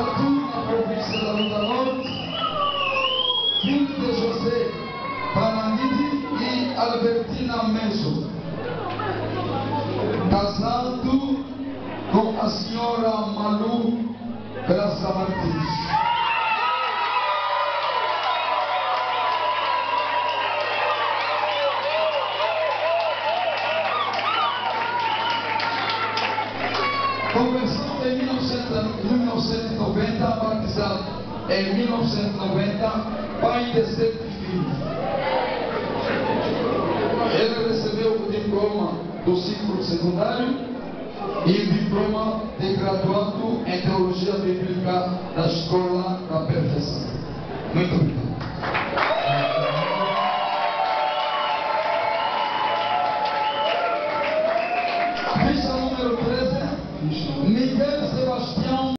Tatu, na província da Luta Norte, filho de José Pananidi e Albertina Menso, casado com a senhora Malu Graça Martins. Conversão em 1990, batizado em 1990, pai de 7 filhos. Ele recebeu o diploma do ciclo secundário e o diploma de graduado em Teologia Bíblica da Escola